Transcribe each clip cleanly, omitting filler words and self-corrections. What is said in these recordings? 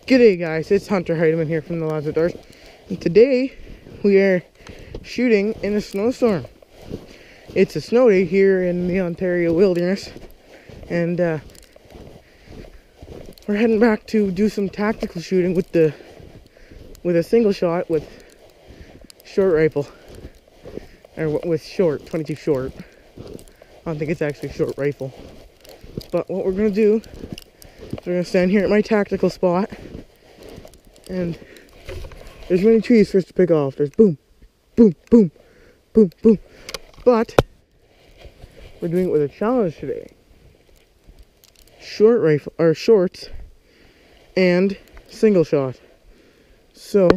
G'day guys, it's Hunter Heidemann here from the Lads Outdoors, and today we are shooting in a snowstorm. It's a snow day here in the Ontario wilderness, and we're heading back to do some tactical shooting with a single shot with short rifle, or with 22 short. I don't think it's actually short rifle, but what we're gonna do is we're gonna stand here at my tactical spot. And there's many trees for us to pick off. There's boom, boom, boom, boom, boom. But we're doing it with a challenge today. Short rifle, or shorts, and single shot. So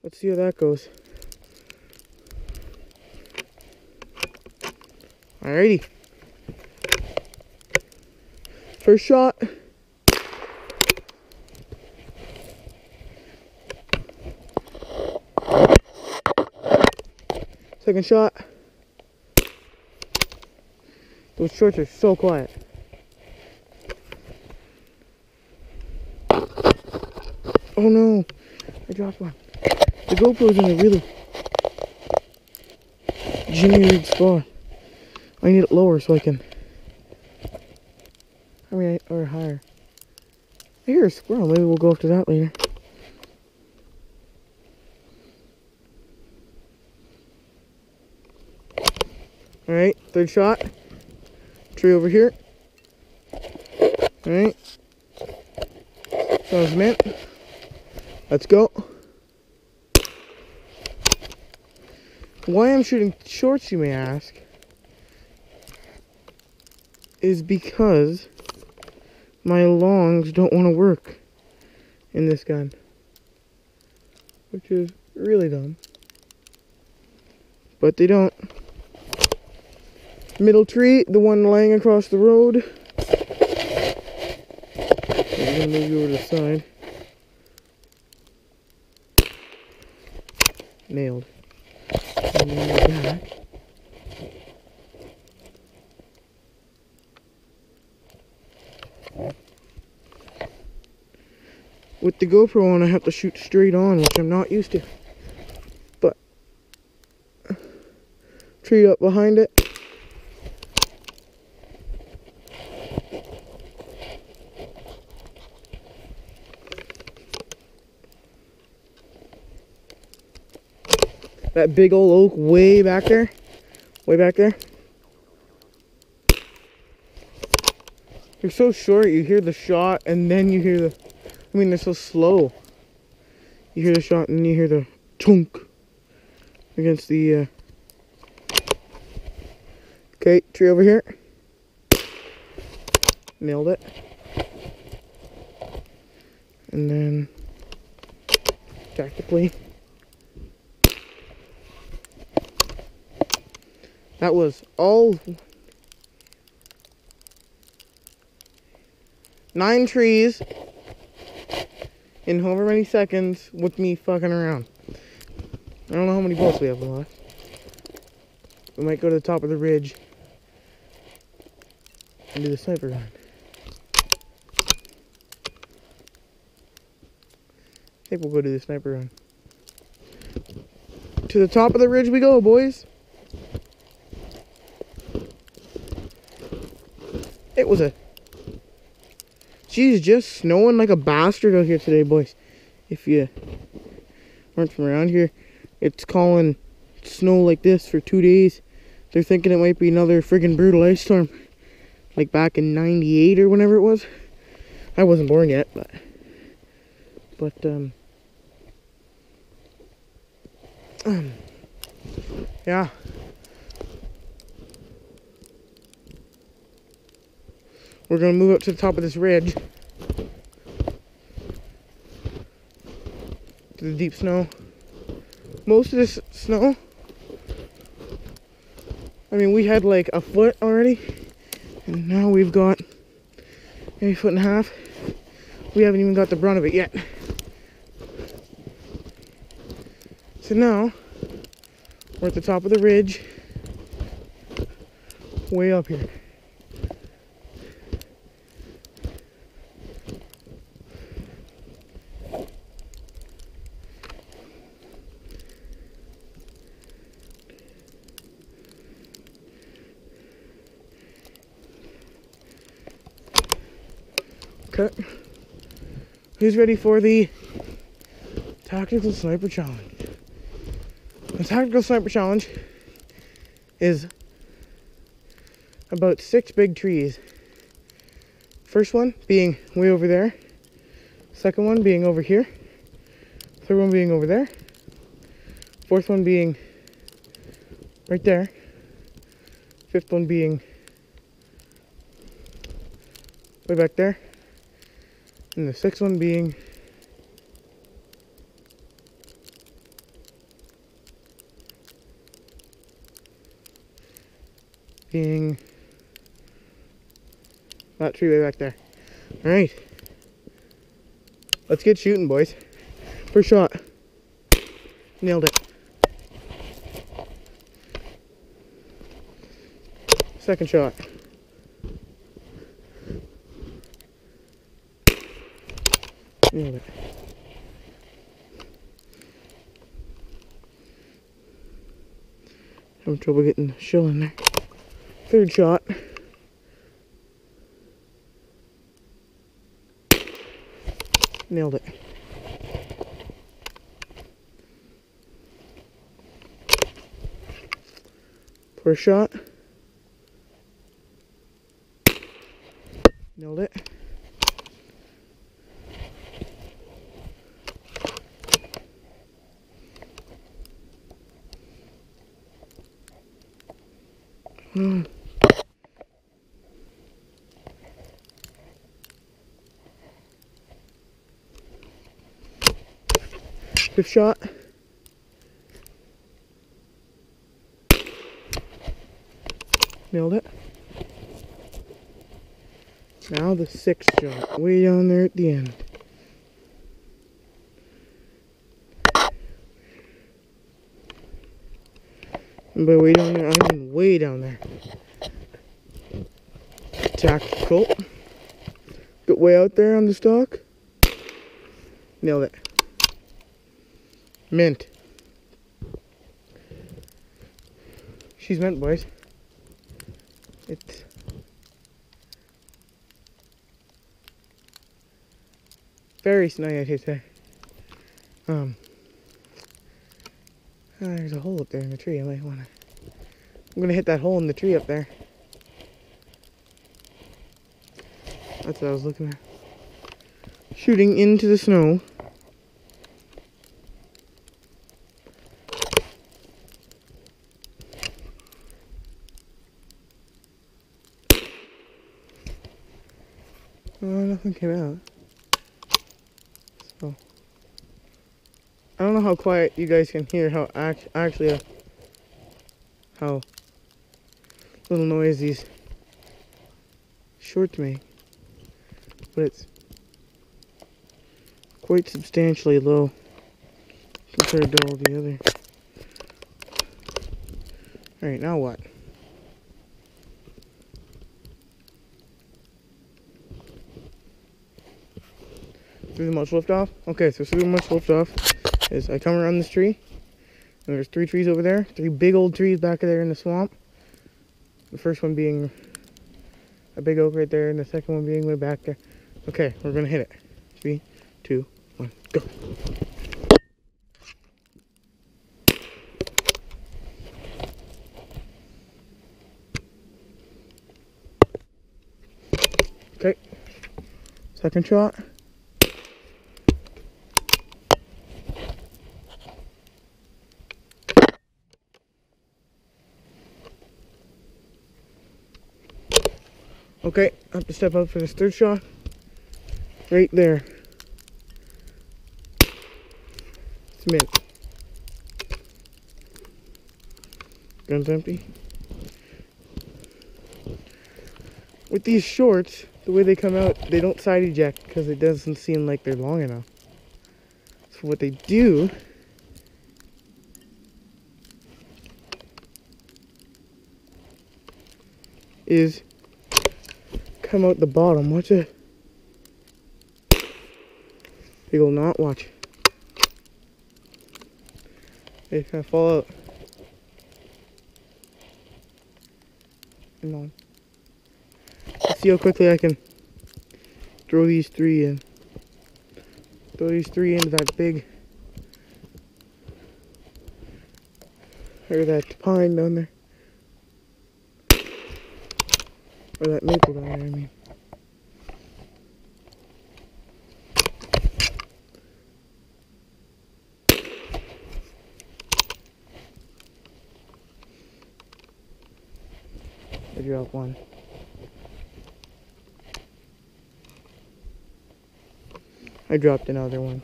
let's see how that goes. Alrighty. First shot. Second shot. Those shorts are so quiet. Oh no, I dropped one. The GoPro's in a really jimmy spot. I need it lower so I can, or higher. I hear a squirrel, maybe we'll go after that later. Alright, third shot. Tree over here. Alright. Sounds mint. Let's go. Why I'm shooting shorts, you may ask, is because my longs don't want to work in this gun, which is really dumb. But they don't. Middle tree, the one laying across the road. I'm gonna move you over to the side. Nailed. And then back. With the GoPro on, I have to shoot straight on, which I'm not used to. But tree up behind it. That big old oak way back there. Way back there. They're so short, you hear the shot and then you hear the... I mean, they're so slow. You hear the shot and then you hear the chunk against the... Okay, tree over here. Nailed it. And then... tactically... That was all 9 trees in however many seconds with me fucking around. I don't know how many bullets we have left. We might go to the top of the ridge and do the sniper gun. I think we'll go do the sniper gun. To the top of the ridge we go, boys. It was Geez, just snowing like a bastard out here today, boys. If you weren't from around here, it's calling snow like this for 2 days. They're thinking it might be another friggin' brutal ice storm. Like back in 98 or whenever it was. I wasn't born yet, but yeah. We're going to move up to the top of this ridge. To the deep snow. Most of this snow, I mean, we had like a foot already. And now we've got maybe a foot and a half. We haven't even got the brunt of it yet. So now, we're at the top of the ridge. Way up here. Okay. Who's ready for the Tactical Sniper Challenge? The Tactical Sniper Challenge is about 6 big trees. First one being way over there. Second one being over here. Third one being over there. Fourth one being right there. Fifth one being way back there. And the sixth one being that tree way back there. Alright. Let's get shooting, boys. First shot. Nailed it. Second shot. Nailed it. Having trouble getting the shell in there. Third shot. Nailed it. First shot. Nailed it. Fifth shot. Nailed it. Now the sixth shot, way down there at the end. And by way down there, I mean way down there. Tactical. Get way out there on the stalk. Nailed it. Mint. She's mint, boys. It's very snowy out here today. There's a hole up there in the tree. I'm gonna hit that hole in the tree up there. That's what I was looking at. Shooting into the snow. Nothing came out. So I don't know how quiet you guys can hear how actually how little noise these shorts make, but it's quite substantially low compared to all the other. Alright, now what? Through the much lift off? Okay, so through the much lift off is I come around this tree, and there's 3 trees over there, 3 big old trees back there in the swamp. The first one being a big oak right there, and the second one being way back there. Okay, we're gonna hit it. 3, 2, 1, go. Okay, second shot. Okay, I have to step up for this third shot. Right there. It's mint. Gun's empty. With these shorts, the way they come out, they don't side eject because it doesn't seem like they're long enough. So what they do is come out the bottom. Watch it. Big old knot, watch. They kind of fall out. And on. Let's see how quickly I can throw these three in. Throw these three into that big, or that pine down there. Or that maple down there, I mean. I dropped one. I dropped another one.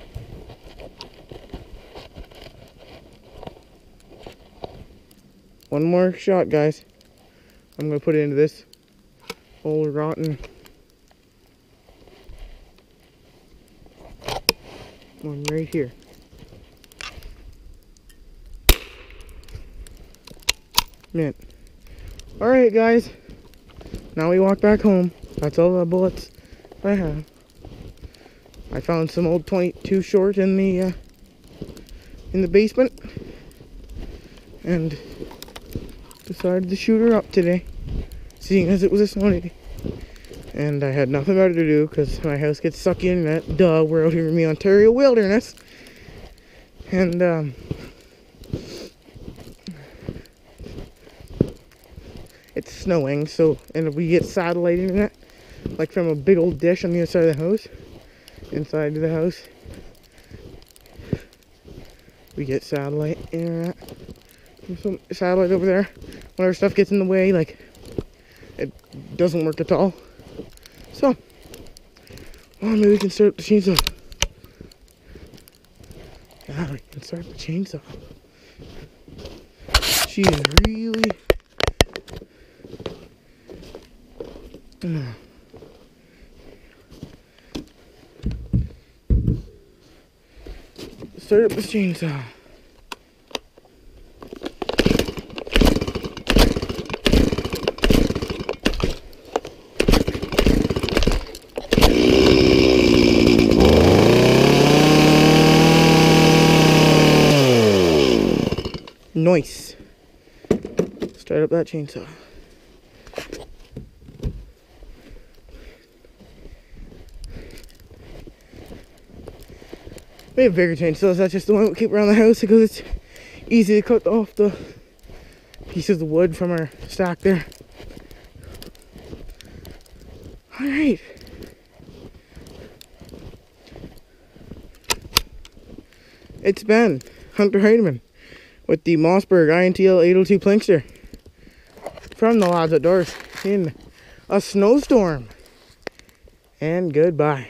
One more shot, guys. I'm gonna put it into this old rotten one right here. Mint. Alright, guys. Now we walk back home. That's all the bullets I have. I found some old 22 short in the basement, and decided to shoot her up today, seeing as it was a snow day. And I had nothing better to do because my house gets sucked in that. Duh, we're out here in the Ontario wilderness, and it's snowing. So, and we get satellite internet, like from a big old dish on the other side of the house. Inside of the house, we get satellite internet. There's some satellite over there. Whenever stuff gets in the way, like, it doesn't work at all. So, well, maybe we can start up the chainsaw. Yeah, we can start the chainsaw. She is really... Start up this chainsaw. Nice. Start up that chainsaw. We have bigger chainsaws. That's just the one we keep around the house because it's easy to cut off the pieces of wood from our stack there. Alright. It's been Hunter Heidemann with the MOSSBERG INTL 802 Plinkster from the Lads Outdoors in a snowstorm. And goodbye.